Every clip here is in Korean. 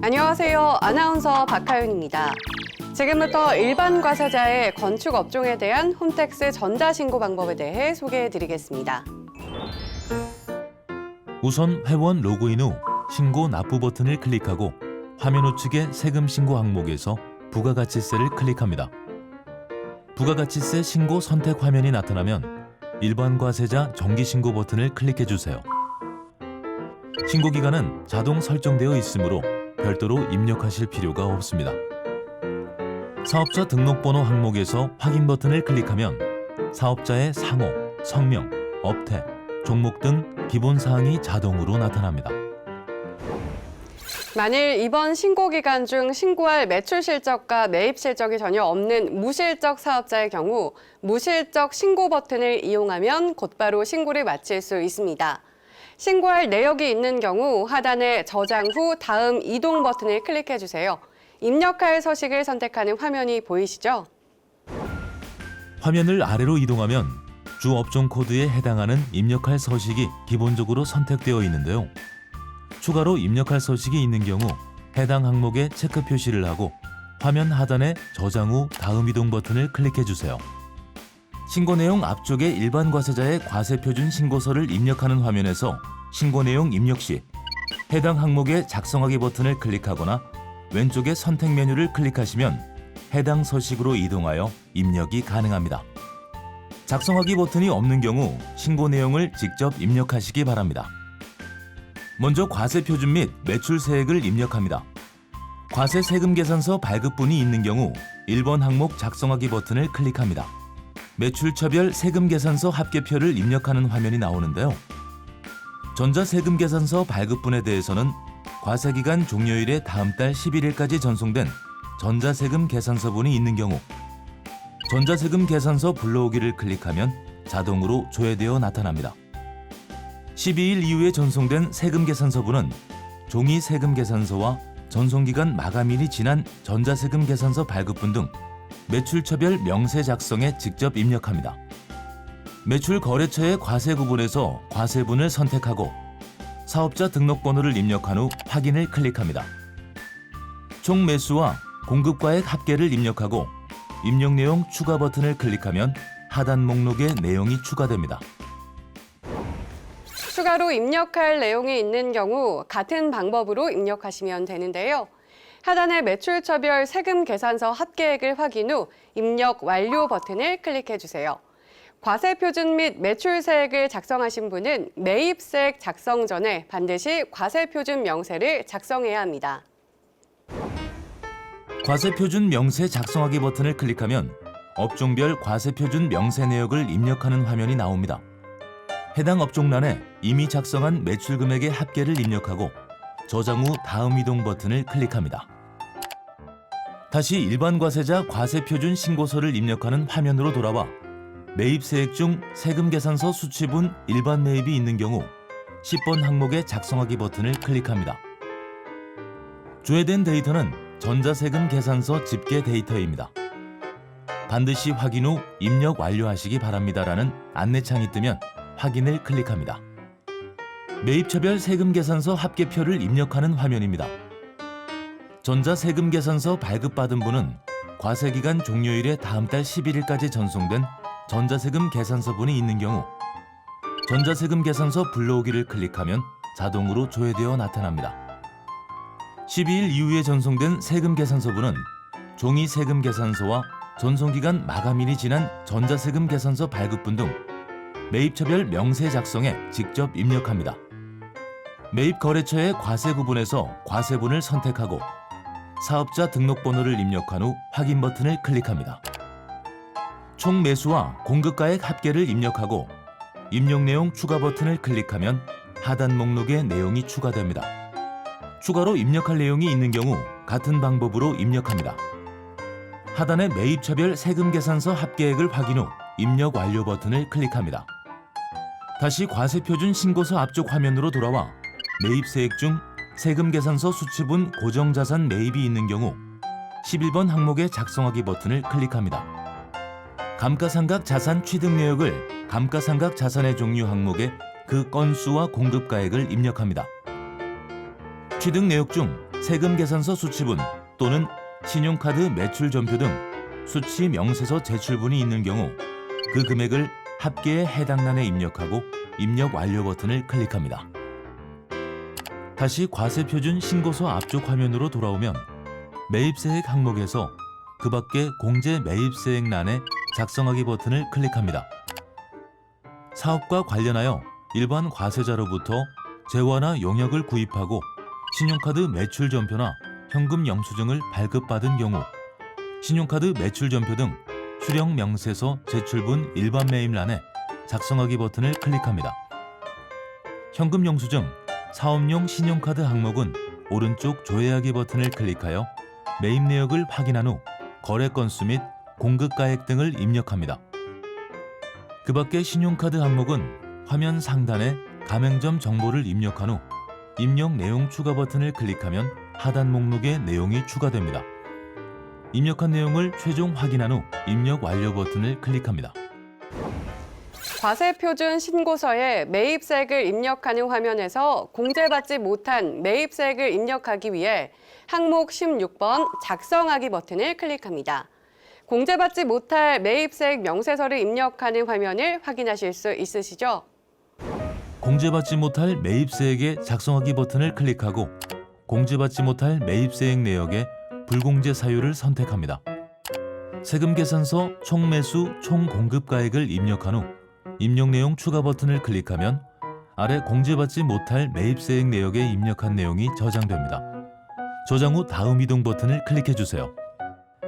안녕하세요. 아나운서 박하윤입니다. 지금부터 일반 과세자의 건축 업종에 대한 홈택스 전자신고 방법에 대해 소개해드리겠습니다. 우선 회원 로그인 후 신고 납부 버튼을 클릭하고 화면 우측의 세금 신고 항목에서 부가가치세를 클릭합니다. 부가가치세 신고 선택 화면이 나타나면 일반 과세자 정기신고 버튼을 클릭해 주세요. 신고 기간은 자동 설정되어 있으므로 별도로 입력하실 필요가 없습니다. 사업자 등록번호 항목에서 확인 버튼을 클릭하면 사업자의 상호, 성명, 업태, 종목 등 기본 사항이 자동으로 나타납니다. 만일 이번 신고 기간 중 신고할 매출 실적과 매입 실적이 전혀 없는 무실적 사업자의 경우 무실적 신고 버튼을 이용하면 곧바로 신고를 마칠 수 있습니다. 신고할 내역이 있는 경우 하단에 저장 후 다음 이동 버튼을 클릭해 주세요. 입력할 서식을 선택하는 화면이 보이시죠? 화면을 아래로 이동하면 주 업종 코드에 해당하는 입력할 서식이 기본적으로 선택되어 있는데요. 추가로 입력할 서식이 있는 경우 해당 항목에 체크 표시를 하고 화면 하단에 저장 후 다음 이동 버튼을 클릭해 주세요. 신고 내용 앞쪽에 일반 과세자의 과세표준 신고서를 입력하는 화면에서 신고 내용 입력 시 해당 항목의 작성하기 버튼을 클릭하거나 왼쪽의 선택 메뉴를 클릭하시면 해당 서식으로 이동하여 입력이 가능합니다. 작성하기 버튼이 없는 경우 신고 내용을 직접 입력하시기 바랍니다. 먼저 과세표준 및 매출세액을 입력합니다. 과세 세금 계산서 발급분이 있는 경우 1번 항목 작성하기 버튼을 클릭합니다. 매출처별 세금계산서 합계표를 입력하는 화면이 나오는데요. 전자세금계산서 발급분에 대해서는 과세기간 종료일의 다음 달 11일까지 전송된 전자세금계산서분이 있는 경우 전자세금계산서 불러오기를 클릭하면 자동으로 조회되어 나타납니다. 12일 이후에 전송된 세금계산서분은 종이 세금계산서와 전송기간 마감일이 지난 전자세금계산서 발급분 등 매출처별 명세 작성에 직접 입력합니다. 매출 거래처의 과세 구분에서 과세분을 선택하고 사업자 등록번호를 입력한 후 확인을 클릭합니다. 총 매수와 공급가액 합계를 입력하고 입력 내용 추가 버튼을 클릭하면 하단 목록에 내용이 추가됩니다. 추가로 입력할 내용이 있는 경우 같은 방법으로 입력하시면 되는데요. 하단의 매출처별 세금계산서 합계액을 확인 후 입력 완료 버튼을 클릭해 주세요. 과세표준 및 매출세액을 작성하신 분은 매입세액 작성 전에 반드시 과세표준 명세를 작성해야 합니다. 과세표준 명세 작성하기 버튼을 클릭하면 업종별 과세표준 명세 내역을 입력하는 화면이 나옵니다. 해당 업종란에 이미 작성한 매출 금액의 합계를 입력하고 저장 후 다음 이동 버튼을 클릭합니다. 다시 일반 과세자 과세표준 신고서를 입력하는 화면으로 돌아와 매입세액 중 세금계산서 수취분 일반 매입이 있는 경우 10번 항목의 작성하기 버튼을 클릭합니다. 조회된 데이터는 전자세금계산서 집계 데이터입니다. 반드시 확인 후 입력 완료하시기 바랍니다라는 안내창이 뜨면 확인을 클릭합니다. 매입처별 세금계산서 합계표를 입력하는 화면입니다. 전자세금계산서 발급받은 분은 과세기간 종료일의 다음 달 11일까지 전송된 전자세금 계산서분이 있는 경우 전자세금 계산서 불러오기를 클릭하면 자동으로 조회되어 나타납니다. 12일 이후에 전송된 세금 계산서분은 종이 세금 계산서와 전송기간 마감일이 지난 전자세금 계산서 발급분 등 매입처별 명세 작성에 직접 입력합니다. 매입 거래처의 과세 구분에서 과세분을 선택하고 사업자 등록번호를 입력한 후 확인 버튼을 클릭합니다. 총 매수와 공급가액 합계를 입력하고 입력 내용 추가 버튼을 클릭하면 하단 목록에 내용이 추가됩니다. 추가로 입력할 내용이 있는 경우 같은 방법으로 입력합니다. 하단의 매입처별 세금계산서 합계액을 확인 후 입력 완료 버튼을 클릭합니다. 다시 과세표준 신고서 앞쪽 화면으로 돌아와 매입세액 중 세금계산서 수취분 고정자산 매입이 있는 경우 11번 항목의 작성하기 버튼을 클릭합니다. 감가상각 자산 취득 내역을 감가상각 자산의 종류 항목에 그 건수와 공급가액을 입력합니다. 취득 내역 중 세금 계산서 수취분 또는 신용카드 매출 전표 등 수취 명세서 제출분이 있는 경우 그 금액을 합계의 해당 란에 입력하고 입력 완료 버튼을 클릭합니다. 다시 과세표준 신고서 앞쪽 화면으로 돌아오면 매입세액 항목에서 그 밖에 공제 매입세액 란에 작성하기 버튼을 클릭합니다. 사업과 관련하여 일반 과세자로부터 재화나 용역을 구입하고 신용카드 매출 전표나 현금 영수증을 발급받은 경우 신용카드 매출 전표 등 수령 명세서 제출분 일반 매입란에 작성하기 버튼을 클릭합니다. 현금 영수증, 사업용 신용카드 항목은 오른쪽 조회하기 버튼을 클릭하여 매입 내역을 확인한 후 거래 건수 및 공급가액 등을 입력합니다. 그 밖에 신용카드 항목은 화면 상단에 가맹점 정보를 입력한 후 입력 내용 추가 버튼을 클릭하면 하단 목록에 내용이 추가됩니다. 입력한 내용을 최종 확인한 후 입력 완료 버튼을 클릭합니다. 과세표준 신고서에 매입세액을 입력하는 화면에서 공제받지 못한 매입세액을 입력하기 위해 항목 16번 작성하기 버튼을 클릭합니다. 공제받지 못할 매입세액 명세서를 입력하는 화면을 확인하실 수 있으시죠? 공제받지 못할 매입세액의 작성하기 버튼을 클릭하고 공제받지 못할 매입세액 내역의 불공제 사유를 선택합니다. 세금 계산서 총 매수 총 공급가액을 입력한 후 입력 내용 추가 버튼을 클릭하면 아래 공제받지 못할 매입세액 내역에 입력한 내용이 저장됩니다. 저장 후 다음 이동 버튼을 클릭해 주세요.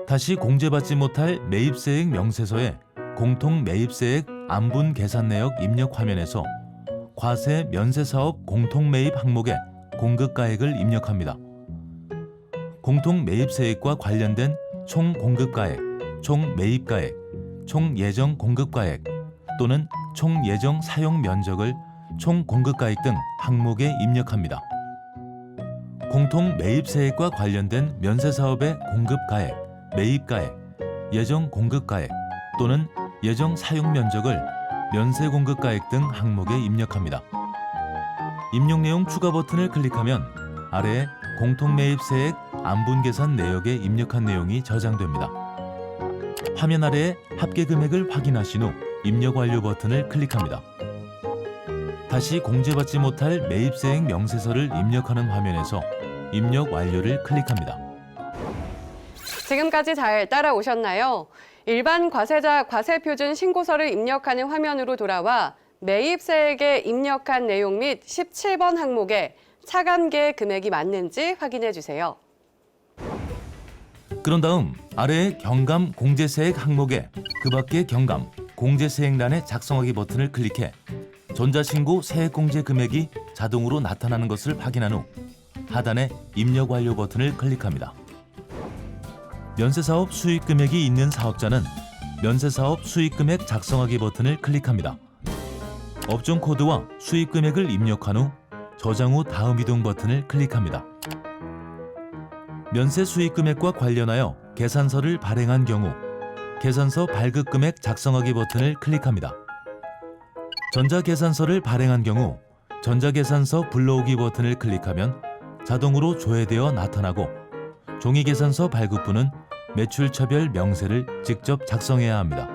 다시 공제받지 못할 매입세액 명세서에 공통 매입세액 안분 계산 내역 입력 화면에서 과세 면세사업 공통 매입 항목에 공급가액을 입력합니다. 공통 매입세액과 관련된 총 공급가액, 총 매입가액, 총 예정 공급가액 또는 총 예정 사용 면적을 총 공급가액 등 항목에 입력합니다. 공통 매입세액과 관련된 면세사업의 공급가액, 매입가액, 예정 공급가액 또는 예정 사용 면적을 면세공급가액 등 항목에 입력합니다. 입력 내용 추가 버튼을 클릭하면 아래에 공통매입세액 안분계산 내역에 입력한 내용이 저장됩니다. 화면 아래에 합계 금액을 확인하신 후 입력 완료 버튼을 클릭합니다. 다시 공제받지 못할 매입세액 명세서를 입력하는 화면에서 입력 완료를 클릭합니다. 지금까지 잘 따라오셨나요? 일반 과세자 과세표준 신고서를 입력하는 화면으로 돌아와 매입세액에 입력한 내용 및 17번 항목에 차감계 금액이 맞는지 확인해 주세요. 그런 다음 아래의 경감 공제세액 항목에 그 밖의 경감 공제세액란에 작성하기 버튼을 클릭해 전자신고 세액공제 금액이 자동으로 나타나는 것을 확인한 후 하단에 입력 완료 버튼을 클릭합니다. 면세사업 수익금액이 있는 사업자는 면세사업 수익금액 작성하기 버튼을 클릭합니다. 업종 코드와 수익금액을 입력한 후 저장 후 다음 이동 버튼을 클릭합니다. 면세 수익금액과 관련하여 계산서를 발행한 경우 계산서 발급금액 작성하기 버튼을 클릭합니다. 전자계산서를 발행한 경우 전자계산서 불러오기 버튼을 클릭하면 자동으로 조회되어 나타나고 종이계산서 발급부는 매출처별 명세를 직접 작성해야 합니다.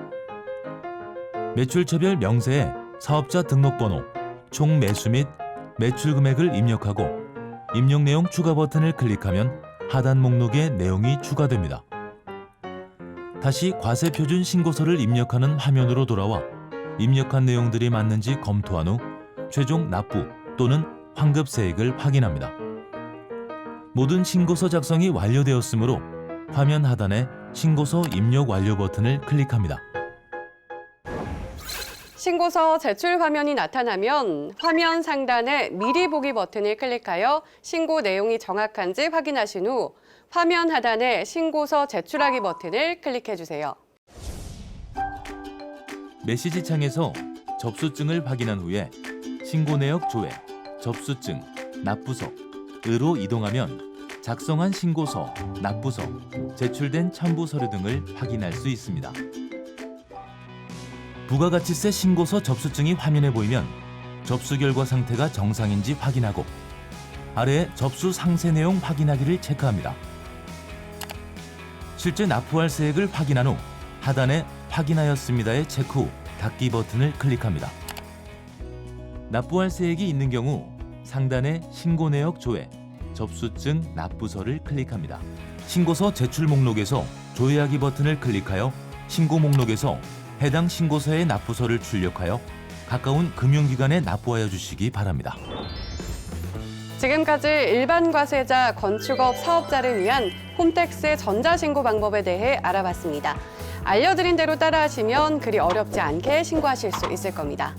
매출처별 명세에 사업자 등록번호, 총 매수 및 매출 금액을 입력하고 입력 내용 추가 버튼을 클릭하면 하단 목록에 내용이 추가됩니다. 다시 과세표준 신고서를 입력하는 화면으로 돌아와 입력한 내용들이 맞는지 검토한 후 최종 납부 또는 환급세액을 확인합니다. 모든 신고서 작성이 완료되었으므로 화면 하단에 신고서 입력 완료 버튼을 클릭합니다. 신고서 제출 화면이 나타나면 화면 상단에 미리 보기 버튼을 클릭하여 신고 내용이 정확한지 확인하신 후 화면 하단에 신고서 제출하기 버튼을 클릭해 주세요. 메시지 창에서 접수증을 확인한 후에 신고 내역 조회, 접수증, 납부서으로 이동하면 작성한 신고서, 납부서, 제출된 첨부 서류 등을 확인할 수 있습니다. 부가가치세 신고서 접수증이 화면에 보이면 접수 결과 상태가 정상인지 확인하고 아래에 접수 상세 내용 확인하기를 체크합니다. 실제 납부할 세액을 확인한 후 하단에 확인하였습니다의 체크 후 닫기 버튼을 클릭합니다. 납부할 세액이 있는 경우 상단의 신고 내역 조회, 접수증 납부서를 클릭합니다. 신고서 제출 목록에서 조회하기 버튼을 클릭하여 신고 목록에서 해당 신고서의 납부서를 출력하여 가까운 금융기관에 납부하여 주시기 바랍니다. 지금까지 일반 과세자, 건축업 사업자를 위한 홈택스의 전자신고 방법에 대해 알아봤습니다. 알려드린 대로 따라하시면 그리 어렵지 않게 신고하실 수 있을 겁니다.